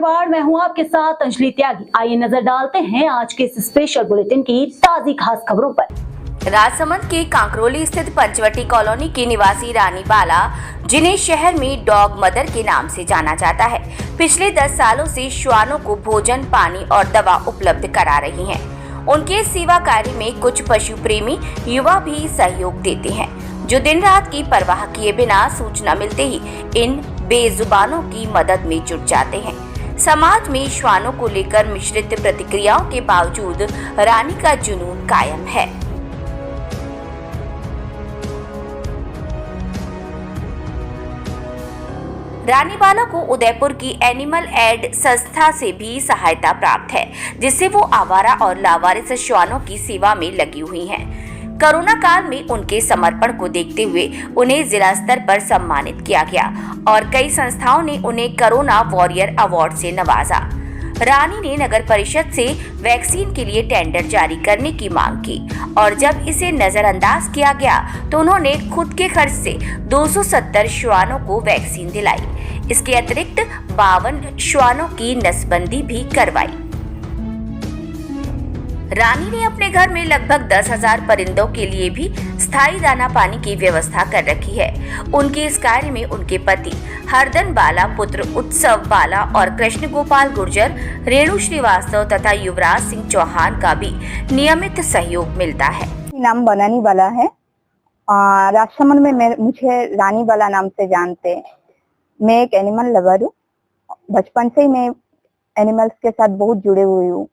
मेवाड़। मैं हूं आपके साथ अंजलि त्यागी। आइए नजर डालते हैं आज के इस स्पेशल बुलेटिन की ताजी खास खबरों पर। राजसमंद के कांकरोली स्थित पंचवटी कॉलोनी की निवासी रानी बाला, जिन्हें शहर में डॉग मदर के नाम से जाना जाता है, पिछले 10 सालों से श्वानों को भोजन, पानी और दवा उपलब्ध करा रही हैं। उनके सेवा कार्य में कुछ पशु प्रेमी युवा भी सहयोग देते हैं, जो दिन रात की परवाह किए बिना सूचना मिलते ही इन बेजुबानों की मदद में जुट जाते हैं। समाज में श्वानों को लेकर मिश्रित प्रतिक्रियाओं के बावजूद रानी का जुनून कायम है। रानी बाला को उदयपुर की एनिमल एड संस्था से भी सहायता प्राप्त है, जिससे वो आवारा और लावारिस श्वानों की सेवा में लगी हुई हैं। कोरोना काल में उनके समर्पण को देखते हुए उन्हें जिला स्तर पर सम्मानित किया गया और कई संस्थाओं ने उन्हें कोरोना वॉरियर अवार्ड से नवाजा। रानी ने नगर परिषद से वैक्सीन के लिए टेंडर जारी करने की मांग की और जब इसे नजरअंदाज किया गया तो उन्होंने खुद के खर्च से 270 श्वानों को वैक्सीन दिलाई। इसके अतिरिक्त 52 श्वानों की नसबंदी भी करवाई। रानी ने अपने घर में लगभग 10,000 परिंदों के लिए भी स्थायी दाना पानी की व्यवस्था कर रखी है। उनके इस कार्य में उनके पति हरदन बाला, पुत्र उत्सव बाला और कृष्ण गोपाल गुर्जर, रेणु श्रीवास्तव तथा युवराज सिंह चौहान का भी नियमित सहयोग मिलता है। नाम बनानी बाला है। राजसमंद में मुझे रानी बाला नाम से जानते हैं। मैं एक एनिमल लवर हूँ। बचपन से ही मैं एनिमल्स के साथ बहुत जुड़े हुई हूँ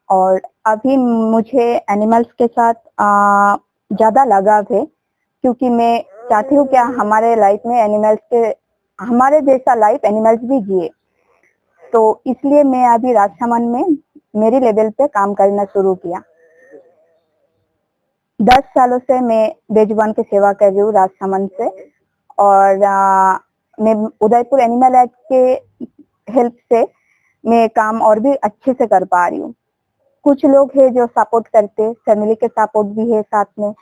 और अभी मुझे एनिमल्स के साथ ज़्यादा लगाव है, क्योंकि मैं चाहती हूँ क्या हमारे लाइफ में एनिमल्स के हमारे जैसा लाइफ एनिमल्स भी जिए। तो इसलिए मैं अभी राजसमंद में मेरी लेवल पे काम करना शुरू किया। 10 सालों से मैं बेजुबान की सेवा कर रही हूँ राजसमंद से और मैं उदयपुर एनिमल एड के हेल्प से मैं काम और भी अच्छे से कर पा रही हूँ। कुछ लोग हैं जो सपोर्ट करते, फैमिली के सपोर्ट भी है साथ में।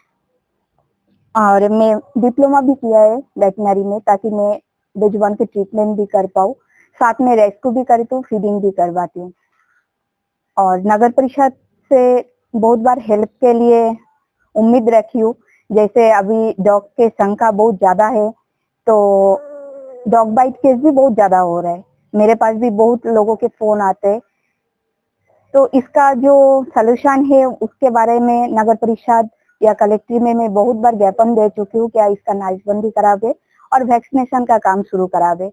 और मैं डिप्लोमा भी किया है वेटनरी में, ताकि मैं बेजुबान की ट्रीटमेंट भी कर पाऊँ, साथ में रेस्क्यू भी करती हूँ, फीडिंग भी करवाती हूँ। और नगर परिषद से बहुत बार हेल्प के लिए उम्मीद रखी हूँ। जैसे अभी डॉग के संख्या बहुत ज्यादा है, तो डॉग बाइट केस भी बहुत ज्यादा हो रहा है। मेरे पास भी बहुत लोगों के फोन आते हैं। तो इसका जो सलूशन है उसके बारे में नगर परिषद या कलेक्ट्री में मैं बहुत बार ज्ञापन दे चुकी हूँ, क्या इसका नाइजबंदी करावे और वैक्सीनेशन का काम शुरू करावे।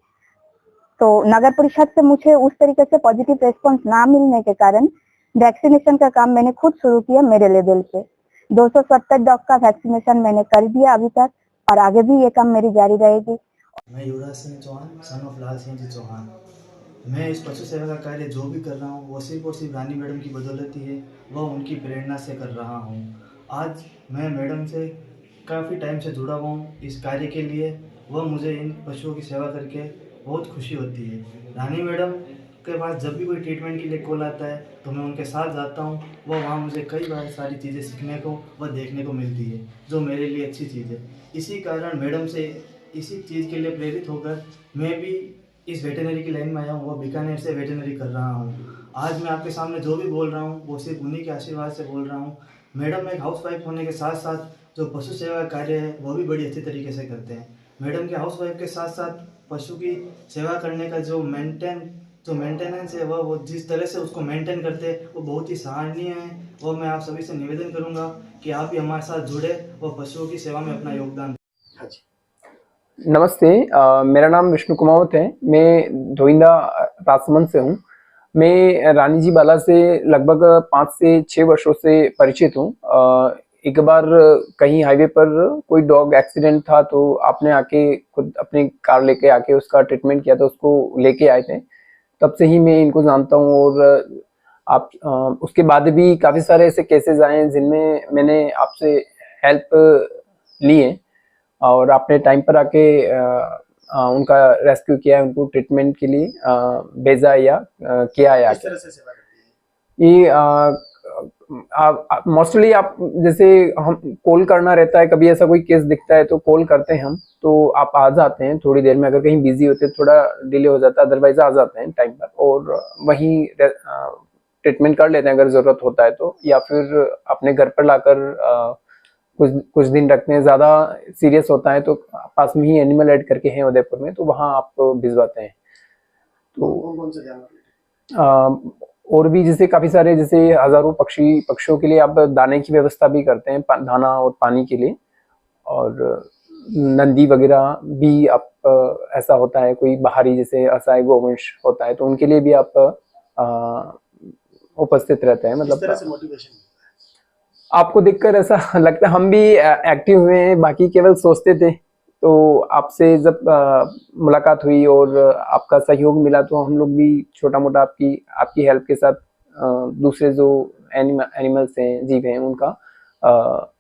तो नगर परिषद से मुझे उस तरीके से पॉजिटिव रेस्पॉन्स ना मिलने के कारण वैक्सीनेशन का काम मैंने खुद शुरू किया मेरे लेवल पे। 270 डॉग का वैक्सीनेशन मैंने कर दिया अभी तक और आगे भी ये काम मेरी जारी रहेगी। मैं युवराज सिंह चौहान, सन ऑफ लाल सिंह जी चौहान। मैं इस पशु सेवा का कार्य जो भी कर रहा हूँ वो सिर्फ और सिर्फ रानी मैडम की बदौलत ही है, वह उनकी प्रेरणा से कर रहा हूँ। आज मैं मैडम से काफ़ी टाइम से जुड़ा हुआ हूँ इस कार्य के लिए। वह मुझे इन पशुओं की सेवा करके बहुत खुशी होती है। रानी मैडम के पास जब भी कोई ट्रीटमेंट के लिए कॉल आता है तो मैं उनके साथ जाता हूँ। वह वहाँ मुझे कई बार सारी चीज़ें सीखने को व देखने को मिलती है, जो मेरे लिए अच्छी चीज़ है। इसी कारण मैडम से इसी चीज़ के लिए प्रेरित होकर मैं भी इस वेटनरी की लाइन में आया हूँ। वो बीकानेर से वेटनरी कर रहा हूँ। आज मैं आपके सामने जो भी बोल रहा हूँ वो सिर्फ उन्हीं के आशीर्वाद से बोल रहा हूँ। मैडम एक हाउसवाइफ होने के साथ साथ जो पशु सेवा कार्य है वो भी बड़ी अच्छी तरीके से करते हैं। मैडम के हाउसवाइफ के साथ साथ पशु की सेवा करने का जो मेंटेनेंस है वो जिस तरह से उसको मेंटेन करते हैं वो बहुत ही सराहनीय है। वो मैं आप सभी से निवेदन करूँगा कि आप भी हमारे साथ जुड़े और पशुओं की सेवा में अपना योगदान दें। नमस्ते, मेरा नाम विष्णु कुमावत है। मैं धोइंदा राजसमंद से हूँ। मैं रानी जी बाला से लगभग 5 से 6 वर्षों से परिचित हूँ। एक बार कहीं हाईवे पर कोई डॉग एक्सीडेंट था तो आपने आके खुद अपनी कार लेके आके उसका ट्रीटमेंट किया था, उसको लेके आए थे। तब से ही मैं इनको जानता हूँ और आप उसके बाद भी काफ़ी सारे ऐसे केसेस आए हैं जिनमें मैंने आपसे हेल्प ली है और आपने टाइम पर आके उनका रेस्क्यू किया है, उनको ट्रीटमेंट के लिए भेजा या किया है। किस तरह से सेवा करती है? ये मोस्टली आप जैसे हम कॉल करना रहता है, कभी ऐसा कोई केस दिखता है तो कॉल करते हैं हम, तो आप आ जाते हैं थोड़ी देर में। अगर कहीं बिजी होते हैं थोड़ा डिले हो जाता है, अदरवाइज आ जाते हैं टाइम पर और वहीं ट्रीटमेंट कर लेते हैं अगर जरूरत होता है तो, या फिर अपने घर पर लाकर कुछ कुछ दिन रखते हैं। ज़्यादा सीरियस होता है तो पास में ही एनिमल ऐड करके हैं उदयपुर में, तो वहाँ आप भिजवाते हैं। तो कौन से जानवर? और भी जैसे काफ़ी सारे, जैसे हज़ारों पक्षियों के लिए आप दाने की व्यवस्था भी करते हैं, दाना और पानी के लिए। और नंदी वगैरह भी आप ऐसा होता है कोई बाहरी जैसे असहाय गोवंश होता है तो उनके लिए भी आप उपस्थित रहते हैं। किस मतलब तरह से मोटिवेशन? आपको देखकर ऐसा लगता है हम भी एक्टिव हुए हैं, बाकी केवल सोचते थे। तो आपसे जब मुलाकात हुई और आपका सहयोग मिला तो हम लोग भी छोटा मोटा आपकी हेल्प के साथ दूसरे जो एनिमल्स हैं, जीव हैं, उनका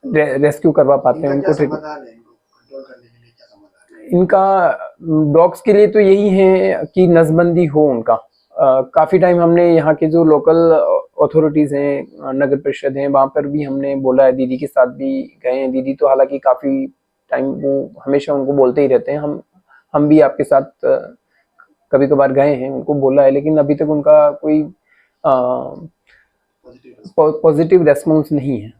रेस्क्यू करवा पाते हैं। इनका उनको क्या समाधान है? इनको कंट्रोल करने के लिए क्या समाधान है? इनका डॉग्स के लिए तो यही है कि नसबंदी हो उनका। काफ़ी टाइम हमने यहाँ के जो लोकल अथॉरिटीज़ हैं, नगर परिषद हैं, वहाँ पर भी हमने बोला है, दीदी के साथ भी गए हैं। दीदी तो हालांकि काफ़ी टाइम वो हमेशा उनको बोलते ही रहते हैं, हम भी आपके साथ कभी कभार गए हैं, उनको बोला है, लेकिन अभी तक उनका कोई पॉजिटिव रेस्पॉन्स नहीं है।